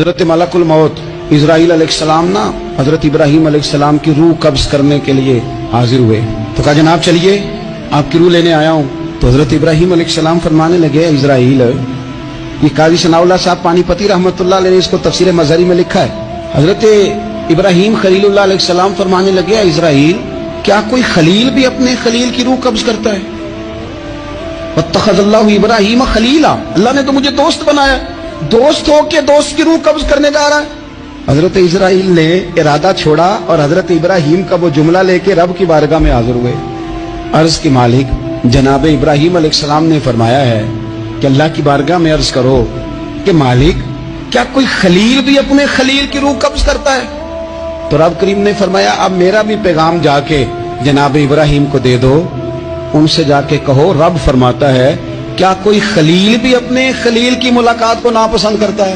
حضرت ملک الموت اسرائیل علیہ السلام نا حضرت ابراہیم علیہ السلام کی روح قبض کرنے کے لیے حاضر ہوئے تو کہا جناب چلیے آپ کی روح لینے آیا ہوں۔ تو حضرت ابراہیم علیہ السلام فرمانے لگے اسرائیل، یہ قاضی ثناء اللہ صاحب پانی پتی رحمۃ اللہ علیہ نے اس کو تفسیر مظہری میں لکھا ہے۔ حضرت ابراہیم خلیل اللہ علیہ السلام فرمانے لگے اسرائیل، کیا کوئی خلیل بھی اپنے خلیل کی روح قبض کرتا ہے؟ واتخذ اللہ ابراہیم خلیلا، اللہ نے تو مجھے دوست بنایا، دوست ہو کے دوست کی روح قبض کرنے جا رہا ہے۔ حضرت اسرائیل نے ارادہ چھوڑا اور حضرت ابراہیم کا وہ جملہ لے کے رب کی بارگاہ میں حاضر ہوئے۔ عرض کی مالک جناب ابراہیم علیہ السلام نے فرمایا ہے کہ اللہ کی بارگاہ میں عرض کرو کہ مالک کیا کوئی خلیل بھی اپنے خلیل کی روح قبض کرتا ہے؟ تو رب کریم نے فرمایا اب میرا بھی پیغام جا کے جناب ابراہیم کو دے دو، ان سے جا کے کہو رب فرماتا ہے کیا کوئی خلیل بھی اپنے خلیل کی ملاقات کو ناپسند کرتا ہے؟